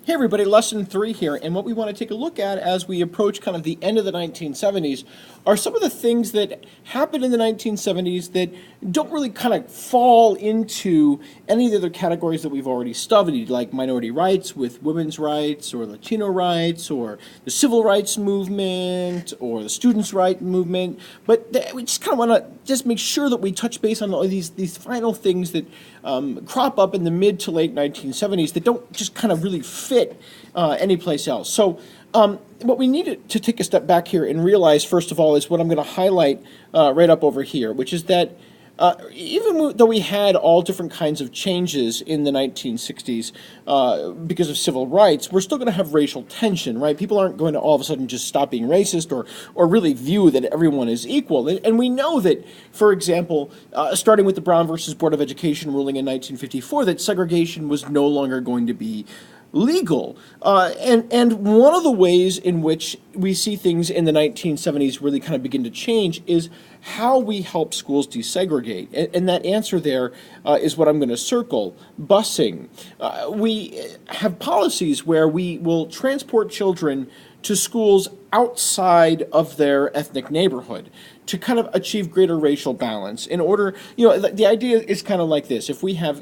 Hey everybody, lesson 3 here, and what we want to take a look at as we approach kind of the end of the 1970s are some of the things that happened in the 1970s that don't really kind of fall into any of the other categories that we've already studied, like minority rights with women's rights, or Latino rights, or the civil rights movement, or the students' rights movement. But we just kind of want to just make sure that we touch base on all these final things that crop up in the mid to late 1970s that don't just kind of really fit anyplace else. So what we need to take a step back here and realize, first of all, is what I'm going to highlight right up over here, which is that even though we had all different kinds of changes in the 1960s because of civil rights, we're still going to have racial tension, right? People aren't going to all of a sudden just stop being racist or really view that everyone is equal. And we know that, for example, starting with the Brown versus Board of Education ruling in 1954, that segregation was no longer going to be legal. And one of the ways in which we see things in the 1970s really kind of begin to change is how we help schools desegregate. And that answer there is what I'm going to circle: busing. We have policies where we will transport children to schools outside of their ethnic neighborhood to kind of achieve greater racial balance. In order, the idea is kind of like this: if we have,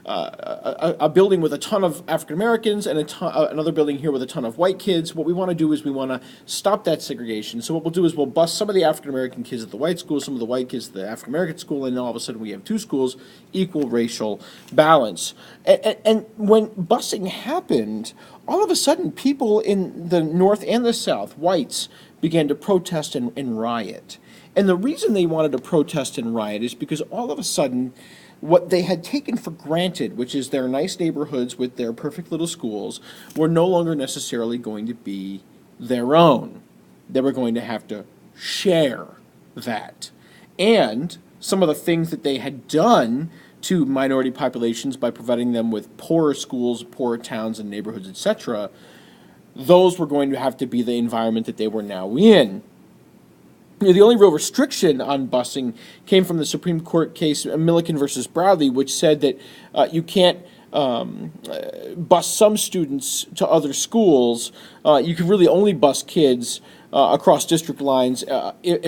a building with a ton of African Americans and another building here with a ton of white kids, what we want to do is we want to stop that segregation. So what we'll do is we'll bus some of the African American kids at the white school, some of the white kids at the African American school, and then all of a sudden we have two schools, equal racial balance. And when busing happened, all of a sudden people in the North and the South, whites, began to protest and riot. And the reason they wanted to protest and riot is because all of a sudden, what they had taken for granted, which is their nice neighborhoods with their perfect little schools, were no longer necessarily going to be their own. They were going to have to share that. And some of the things that they had done to minority populations by providing them with poorer schools, poorer towns and neighborhoods, etc., those were going to have to be the environment that they were now in. The only real restriction on busing came from the Supreme Court case Milliken versus Bradley, which said that you can't bus some students to other schools. You can really only bus kids across district lines if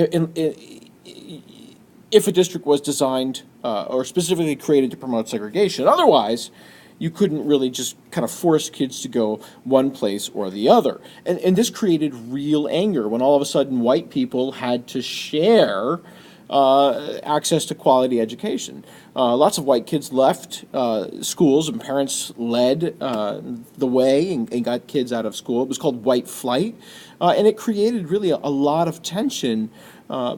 a district was designed or specifically created to promote segregation. Otherwise, you couldn't really just kind of force kids to go one place or the other. And this created real anger when all of a sudden white people had to share access to quality education. Lots of white kids left schools, and parents led the way and got kids out of school. It was called white flight, and it created really a lot of tension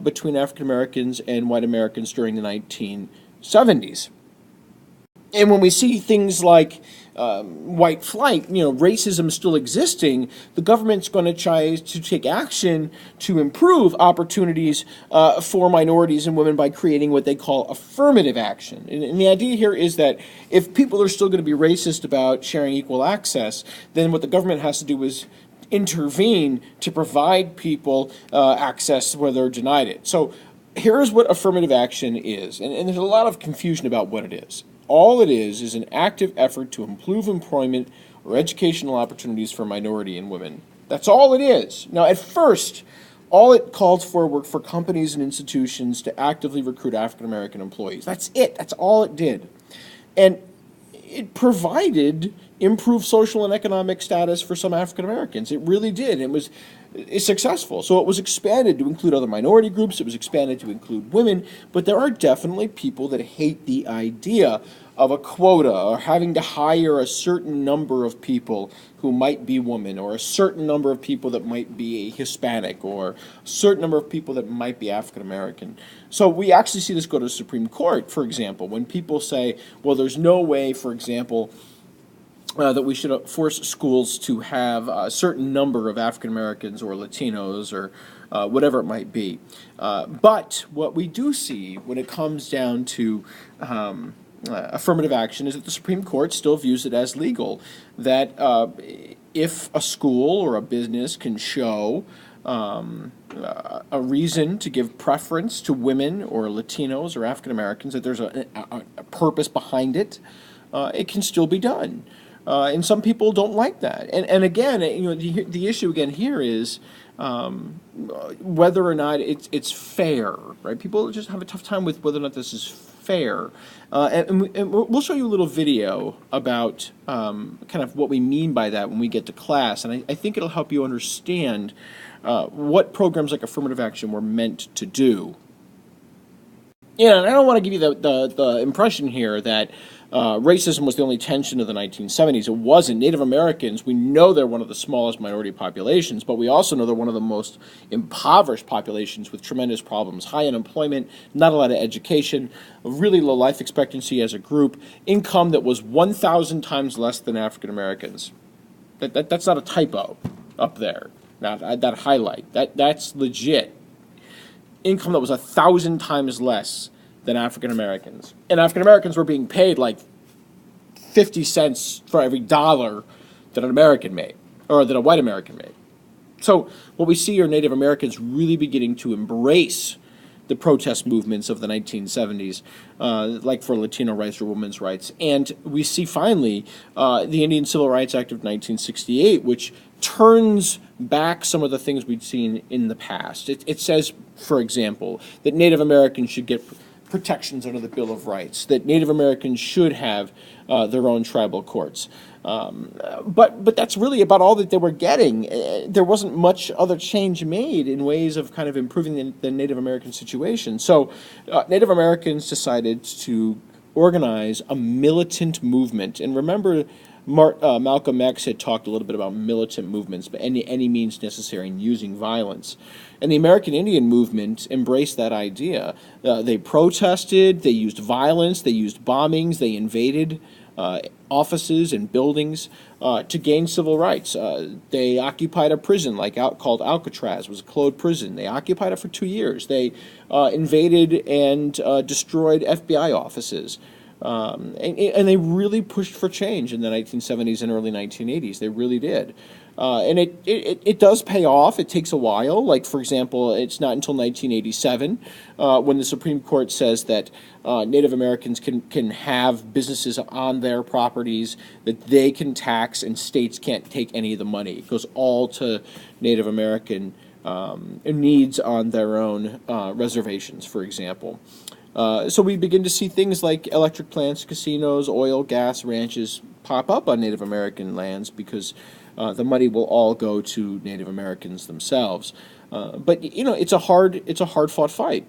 between African Americans and white Americans during the 1970s. And when we see things like white flight, racism still existing, the government's going to try to take action to improve opportunities for minorities and women by creating what they call affirmative action. And the idea here is that if people are still going to be racist about sharing equal access, then what the government has to do is intervene to provide people access where they're denied it. So here's what affirmative action is, and there's a lot of confusion about what it is. All it is an active effort to improve employment or educational opportunities for minority and women. That's all it is. Now, at first, all it called for were for companies and institutions to actively recruit African American employees. That's it. That's all it did. And it provided improved social and economic status for some African Americans. It really did. It's successful. So it was expanded to include other minority groups. It was expanded to include women. But there are definitely people that hate the idea of a quota or having to hire a certain number of people who might be women, or a certain number of people that might be Hispanic, or a certain number of people that might be African American. So we actually see this go to the Supreme Court, for example, when people say, well, there's no way, for example, that we should force schools to have a certain number of African Americans or Latinos or whatever it might be. But what we do see when it comes down to affirmative action is that the Supreme Court still views it as legal, that if a school or a business can show a reason to give preference to women or Latinos or African Americans, that there's a purpose behind it, it can still be done. And some people don't like that. And again, the issue again here is whether or not it's fair, right? People just have a tough time with whether or not this is fair. And we'll show you a little video about kind of what we mean by that when we get to class. And I think it'll help you understand what programs like affirmative action were meant to do. Yeah, and I don't want to give you the impression here that racism was the only tension of the 1970s. It wasn't. Native Americans, we know they're one of the smallest minority populations, but we also know they're one of the most impoverished populations with tremendous problems. High unemployment, not a lot of education, a really low life expectancy as a group, income that was 1,000 times less than African Americans. That's not a typo up there, that highlight. That's legit. Income that was 1,000 times less than African Americans. And African Americans were being paid like 50 cents for every dollar that an American made, or that a white American made. So what we see are Native Americans really beginning to embrace the protest movements of the 1970s, like for Latino rights or women's rights. And we see finally the Indian Civil Rights Act of 1968, which turns back some of the things we'd seen in the past. It says, for example, that Native Americans should get protections under the Bill of Rights, that Native Americans should have their own tribal courts. But that's really about all that they were getting. There wasn't much other change made in ways of kind of improving the Native American situation. So Native Americans decided to organize a militant movement. And remember, Malcolm X had talked a little bit about militant movements, but any means necessary in using violence. And the American Indian movement embraced that idea. They protested, they used violence, they used bombings, they invaded offices and buildings to gain civil rights. They occupied a prison called Alcatraz. It was a closed prison. They occupied it for 2 years. They invaded and destroyed FBI offices. And they really pushed for change in the 1970s and early 1980s. They really did. And it does pay off. It takes a while. Like, for example, it's not until 1987 when the Supreme Court says that Native Americans can have businesses on their properties that they can tax and states can't take any of the money. It goes all to Native American needs on their own reservations, for example. So we begin to see things like electric plants, casinos, oil, gas, ranches pop up on Native American lands because the money will all go to Native Americans themselves. But it's a hard-fought fight.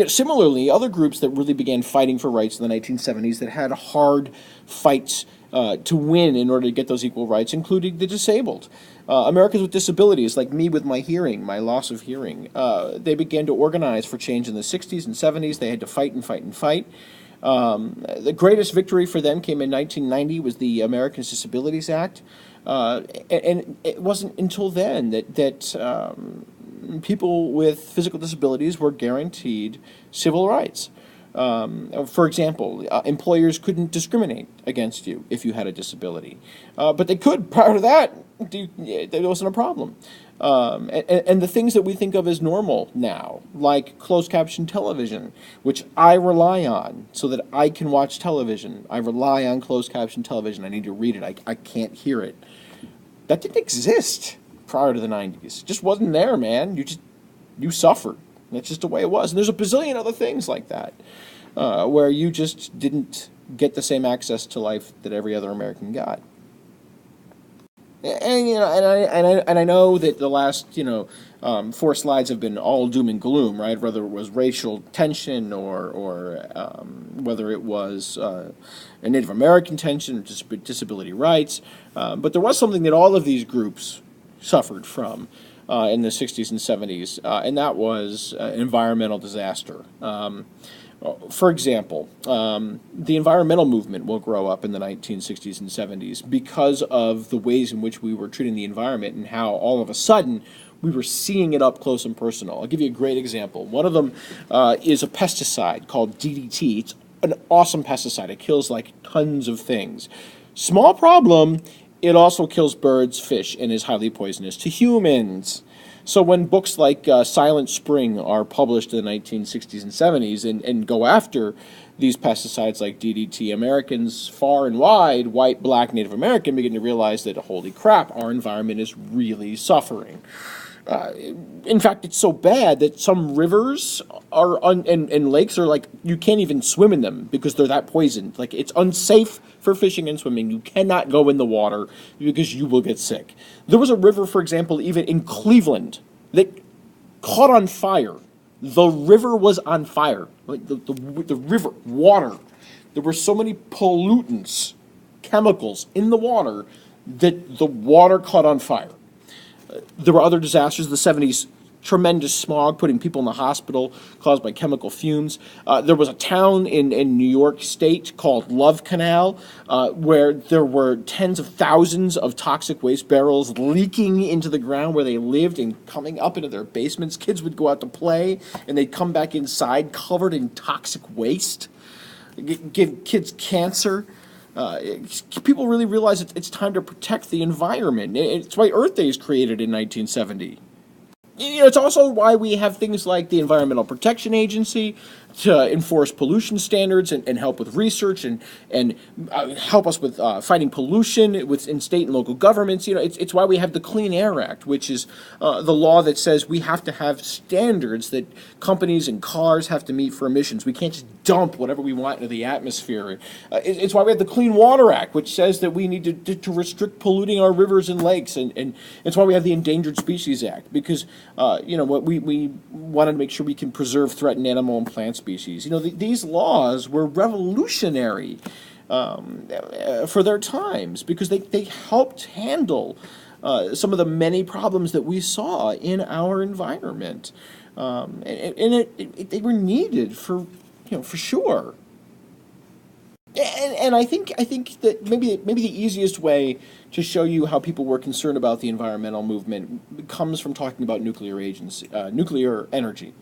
Similarly, other groups that really began fighting for rights in the 1970s that had hard fights to win in order to get those equal rights, including the disabled. Americans with disabilities, like me with my hearing, my loss of hearing, they began to organize for change in the 60s and 70s. They had to fight and fight and fight. The greatest victory for them came in 1990, was the Americans with Disabilities Act. And it wasn't until then that people with physical disabilities were guaranteed civil rights. For example, employers couldn't discriminate against you if you had a disability. But they could. Prior to that, there wasn't a problem. And the things that we think of as normal now, like closed caption television, which I rely on so that I can watch television. I rely on closed caption television. I need to read it. I can't hear it. That didn't exist prior to the 90s. It just wasn't there, man. You suffered. That's just the way it was. And there's a bazillion other things like that where you just didn't get the same access to life that every other American got. And I know that the last 4 slides have been all doom and gloom, right? Whether it was racial tension or whether it was a Native American tension or disability rights, but there was something that all of these groups suffered from in the 60s and 70s, and that was environmental disaster. For example, the environmental movement will grow up in the 1960s and 70s because of the ways in which we were treating the environment and how all of a sudden we were seeing it up close and personal. I'll give you a great example. One of them is a pesticide called DDT. It's an awesome pesticide. It kills like tons of things. Small problem, it also kills birds, fish, and is highly poisonous to humans. So when books like Silent Spring are published in the 1960s and 70s and go after these pesticides like DDT, Americans far and wide, white, black, Native American, begin to realize that, holy crap, our environment is really suffering. In fact, it's so bad that some rivers and lakes are like, you can't even swim in them because they're that poisoned. Like, it's unsafe for fishing and swimming. You cannot go in the water because you will get sick. There was a river, for example, even in Cleveland that caught on fire. The river was on fire. Like the river, water. There were so many pollutants, chemicals in the water that the water caught on fire. There were other disasters in the 70s, tremendous smog, putting people in the hospital caused by chemical fumes. There was a town in New York State called Love Canal where there were tens of thousands of toxic waste barrels leaking into the ground where they lived and coming up into their basements. Kids would go out to play and they'd come back inside covered in toxic waste, give kids cancer. People really realize it's time to protect the environment. It's why Earth Day is created in 1970. It's also why we have things like the Environmental Protection Agency to enforce pollution standards and help with research and help us with fighting pollution in state and local governments. It's why we have the Clean Air Act, which is the law that says we have to have standards that companies and cars have to meet for emissions. We can't just dump whatever we want into the atmosphere. It's why we have the Clean Water Act, which says that we need to restrict polluting our rivers and lakes, and it's why we have the Endangered Species Act, because what we wanted to make sure we can preserve threatened animal and plant species. These laws were revolutionary for their times because they helped handle some of the many problems that we saw in our environment, and they were needed for sure. And I think that maybe the easiest way to show you how people were concerned about the environmental movement comes from talking about nuclear energy,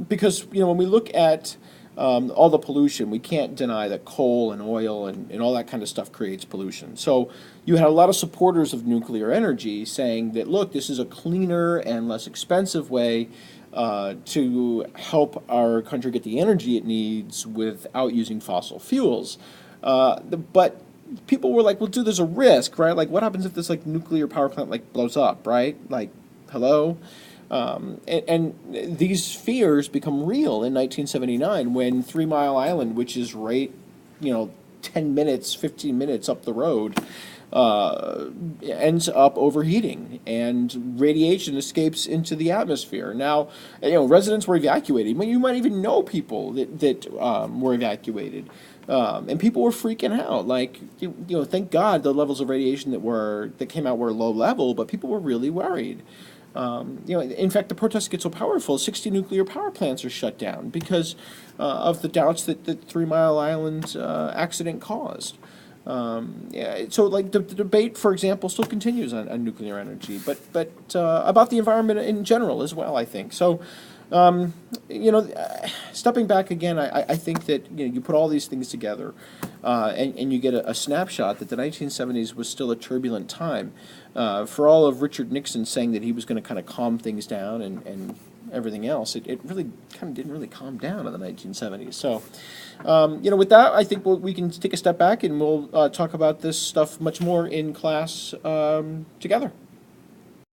because when we look at all the pollution, we can't deny that coal and oil and all that kind of stuff creates pollution. So you had a lot of supporters of nuclear energy saying that, look, this is a cleaner and less expensive way to help our country get the energy it needs without using fossil fuels. But people were like, well, dude, there's a risk, right? Like, what happens if this nuclear power plant blows up, right? Like, hello? And these fears become real in 1979 when 3 Mile Island, which is right, 10 minutes, 15 minutes up the road, ends up overheating and radiation escapes into the atmosphere. Now, residents were evacuated. You might even know people that were evacuated. And people were freaking out. Thank God the levels of radiation that came out were low level, but people were really worried. In fact, the protests get so powerful, 60 nuclear power plants are shut down because of the doubts that the 3 Mile Island accident caused. So the debate, for example, still continues on nuclear energy, but about the environment in general as well, I think. So, stepping back again, I think that you put all these things together, and you get a snapshot that the 1970s was still a turbulent time. For all of Richard Nixon saying that he was going to kind of calm things down and everything else, it really kind of didn't really calm down in the 1970s. So, with that, I think we can take a step back and we'll talk about this stuff much more in class together.